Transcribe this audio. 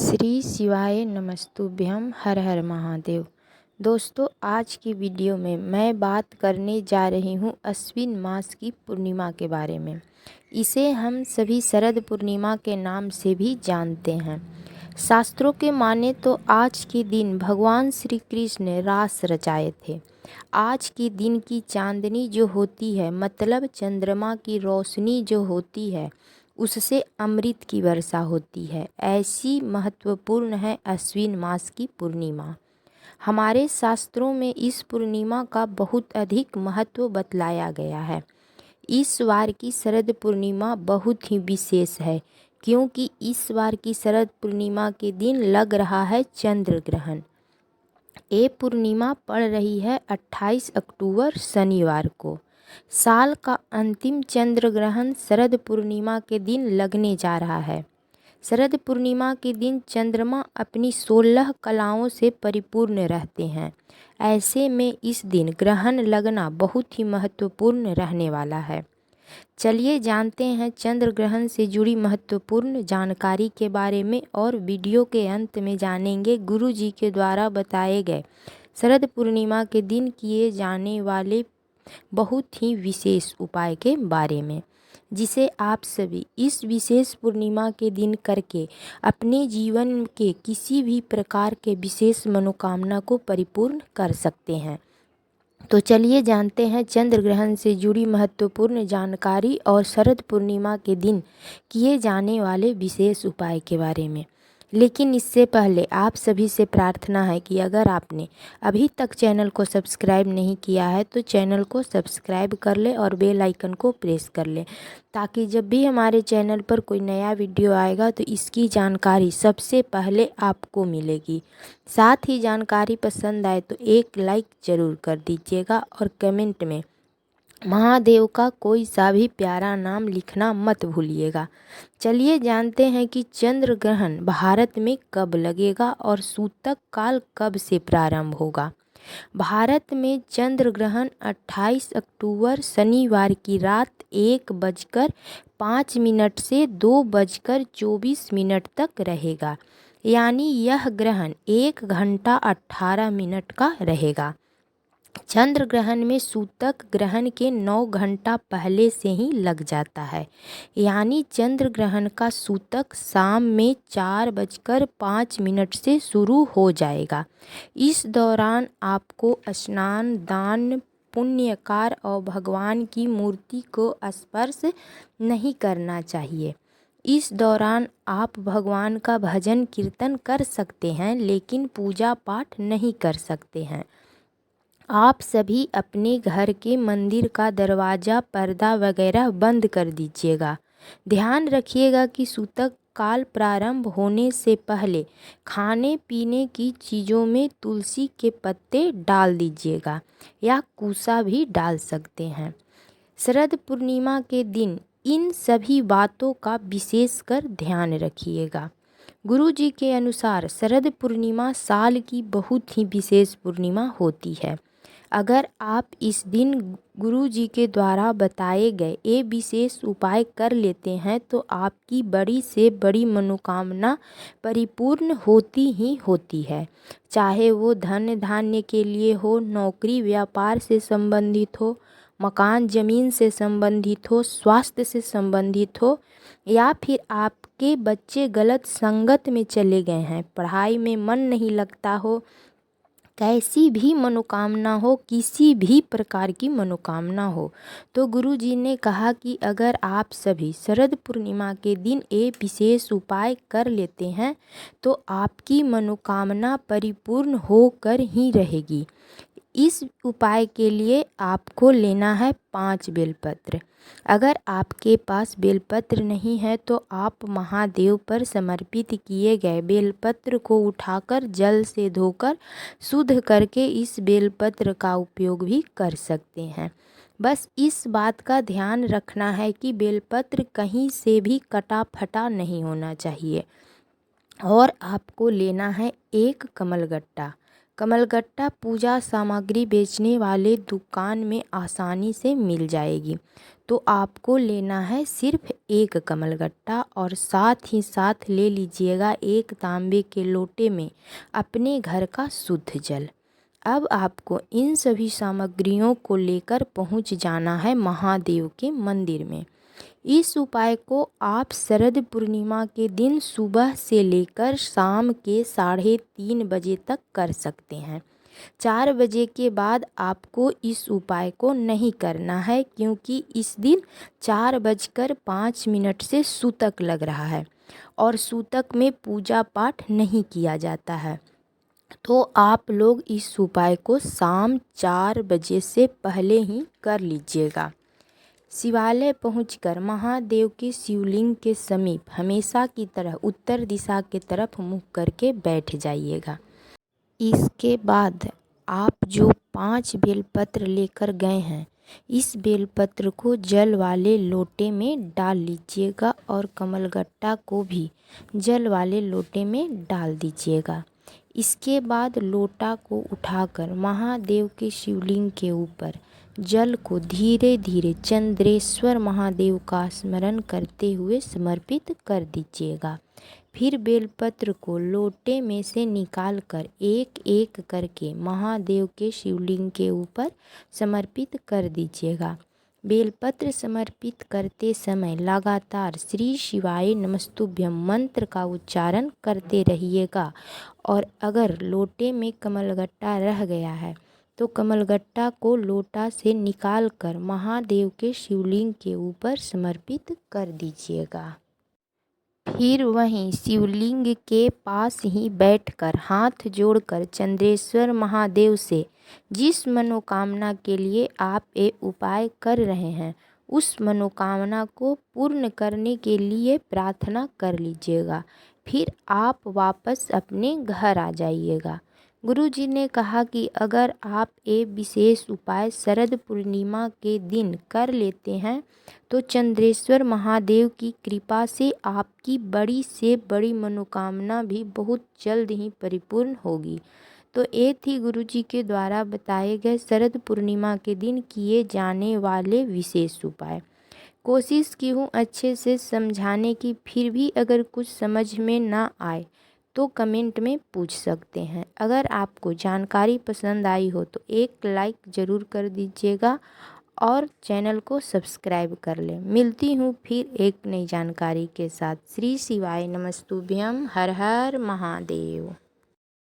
श्री शिवाय नमस्तुभ्यम। हर हर महादेव। दोस्तों, आज की वीडियो में मैं बात करने जा रही हूँ अश्विन मास की पूर्णिमा के बारे में। इसे हम सभी शरद पूर्णिमा के नाम से भी जानते हैं। शास्त्रों के माने तो आज के दिन भगवान श्री कृष्ण ने रास रचाए थे। आज के दिन की चांदनी जो होती है, मतलब चंद्रमा की रोशनी जो होती है, उससे अमृत की वर्षा होती है। ऐसी महत्वपूर्ण है अश्विन मास की पूर्णिमा। हमारे शास्त्रों में इस पूर्णिमा का बहुत अधिक महत्व बतलाया गया है। इस बार की शरद पूर्णिमा बहुत ही विशेष है, क्योंकि इस बार की शरद पूर्णिमा के दिन लग रहा है चंद्र ग्रहण। ये पूर्णिमा पड़ रही है 28 अक्टूबर शनिवार को। साल का अंतिम चंद्र ग्रहण शरद पूर्णिमा के दिन लगने जा रहा है। शरद पूर्णिमा के दिन चंद्रमा अपनी 16 कलाओं से परिपूर्ण रहते हैं। ऐसे में इस दिन ग्रहण लगना बहुत ही महत्वपूर्ण रहने वाला है। चलिए जानते हैं चंद्र ग्रहण से जुड़ी महत्वपूर्ण जानकारी के बारे में, और वीडियो के अंत में जानेंगे गुरु जी के द्वारा बताए गए शरद पूर्णिमा के दिन किए जाने वाले बहुत ही विशेष उपाय के बारे में, जिसे आप सभी इस विशेष पूर्णिमा के दिन करके अपने जीवन के किसी भी प्रकार के विशेष मनोकामना को परिपूर्ण कर सकते हैं। तो चलिए जानते हैं चंद्र ग्रहण से जुड़ी महत्वपूर्ण जानकारी और शरद पूर्णिमा के दिन किए जाने वाले विशेष उपाय के बारे में। लेकिन इससे पहले आप सभी से प्रार्थना है कि अगर आपने अभी तक चैनल को सब्सक्राइब नहीं किया है तो चैनल को सब्सक्राइब कर ले और बेल आइकन को प्रेस कर ले, ताकि जब भी हमारे चैनल पर कोई नया वीडियो आएगा तो इसकी जानकारी सबसे पहले आपको मिलेगी। साथ ही जानकारी पसंद आए तो एक लाइक ज़रूर कर दीजिएगा और कमेंट में महादेव का कोई सा भी प्यारा नाम लिखना मत भूलिएगा। चलिए जानते हैं कि चंद्र ग्रहण भारत में कब लगेगा और सूतक काल कब से प्रारंभ होगा। भारत में चंद्र ग्रहण 28 अक्टूबर शनिवार की रात 1:05 से 2:24 तक रहेगा। यानी यह ग्रहण 1 घंटा 18 मिनट का रहेगा। चंद्र ग्रहण में सूतक ग्रहण के 9 घंटा पहले से ही लग जाता है। यानी चंद्र ग्रहण का सूतक शाम में 4:05 से शुरू हो जाएगा। इस दौरान आपको स्नान, दान, पुण्यकार और भगवान की मूर्ति को स्पर्श नहीं करना चाहिए। इस दौरान आप भगवान का भजन कीर्तन कर सकते हैं, लेकिन पूजा पाठ नहीं कर सकते हैं। आप सभी अपने घर के मंदिर का दरवाज़ा, पर्दा वगैरह बंद कर दीजिएगा। ध्यान रखिएगा कि सूतक काल प्रारंभ होने से पहले खाने पीने की चीज़ों में तुलसी के पत्ते डाल दीजिएगा, या कूसा भी डाल सकते हैं। शरद पूर्णिमा के दिन इन सभी बातों का विशेषकर ध्यान रखिएगा। गुरु जी के अनुसार शरद पूर्णिमा साल की बहुत ही विशेष पूर्णिमा होती है। अगर आप इस दिन गुरु जी के द्वारा बताए गए ये विशेष उपाय कर लेते हैं तो आपकी बड़ी से बड़ी मनोकामना परिपूर्ण होती ही होती है। चाहे वो धन धान्य के लिए हो, नौकरी व्यापार से संबंधित हो, मकान ज़मीन से संबंधित हो, स्वास्थ्य से संबंधित हो, या फिर आपके बच्चे गलत संगत में चले गए हैं, पढ़ाई में मन नहीं लगता हो, कैसी भी मनोकामना हो, किसी भी प्रकार की मनोकामना हो, तो गुरु जी ने कहा कि अगर आप सभी शरद पूर्णिमा के दिन ये विशेष उपाय कर लेते हैं तो आपकी मनोकामना परिपूर्ण होकर ही रहेगी। इस उपाय के लिए आपको लेना है 5 बेलपत्र। अगर आपके पास बेलपत्र नहीं है तो आप महादेव पर समर्पित किए गए बेलपत्र को उठाकर जल से धोकर शुद्ध करके इस बेलपत्र का उपयोग भी कर सकते हैं। बस इस बात का ध्यान रखना है कि बेलपत्र कहीं से भी कटा फटा नहीं होना चाहिए। और आपको लेना है एक कमलगट्टा। कमलगट्टा पूजा सामग्री बेचने वाले दुकान में आसानी से मिल जाएगी। तो आपको लेना है सिर्फ एक कमलगट्टा और साथ ही साथ ले लीजिएगा एक तांबे के लोटे में अपने घर का शुद्ध जल। अब आपको इन सभी सामग्रियों को लेकर पहुंच जाना है महादेव के मंदिर में। इस उपाय को आप शरद पूर्णिमा के दिन सुबह से लेकर शाम के 3:30 बजे तक कर सकते हैं। 4 बजे के बाद आपको इस उपाय को नहीं करना है, क्योंकि इस दिन 4:05 से सूतक लग रहा है और सूतक में पूजा पाठ नहीं किया जाता है। तो आप लोग इस उपाय को शाम 4 बजे से पहले ही कर लीजिएगा। शिवालय पहुंचकर महादेव के शिवलिंग के समीप हमेशा की तरह उत्तर दिशा के तरफ मुख करके बैठ जाइएगा। इसके बाद आप जो 5 बेलपत्र लेकर गए हैं, इस बेलपत्र को जल वाले लोटे में डाल लीजिएगा और कमलगट्टा को भी जल वाले लोटे में डाल दीजिएगा। इसके बाद लोटा को उठाकर महादेव के शिवलिंग के ऊपर जल को धीरे धीरे चंद्रेश्वर महादेव का स्मरण करते हुए समर्पित कर दीजिएगा। फिर बेलपत्र को लोटे में से निकालकर एक एक करके महादेव के शिवलिंग के ऊपर समर्पित कर दीजिएगा। बेलपत्र समर्पित करते समय लगातार श्री शिवाय नमस्तुभ्यम मंत्र का उच्चारण करते रहिएगा। और अगर लोटे में कमलगट्टा रह गया है तो कमलगट्टा को लोटा से निकालकर महादेव के शिवलिंग के ऊपर समर्पित कर दीजिएगा। फिर वहीं शिवलिंग के पास ही बैठकर हाथ जोड़कर चंद्रेश्वर महादेव से जिस मनोकामना के लिए आप ये उपाय कर रहे हैं, उस मनोकामना को पूर्ण करने के लिए प्रार्थना कर लीजिएगा। फिर आप वापस अपने घर आ जाइएगा। गुरुजी ने कहा कि अगर आप ये विशेष उपाय शरद पूर्णिमा के दिन कर लेते हैं तो चंद्रेश्वर महादेव की कृपा से आपकी बड़ी से बड़ी मनोकामना भी बहुत जल्द ही परिपूर्ण होगी। तो ये थी गुरुजी के द्वारा बताए गए शरद पूर्णिमा के दिन किए जाने वाले विशेष उपाय। कोशिश की हूँ अच्छे से समझाने की, फिर भी अगर कुछ समझ में ना आए तो कमेंट में पूछ सकते हैं। अगर आपको जानकारी पसंद आई हो तो एक लाइक ज़रूर कर दीजिएगा और चैनल को सब्सक्राइब कर लें। मिलती हूँ फिर एक नई जानकारी के साथ। श्री शिवाय नमस्तुभ्यम। हर हर महादेव।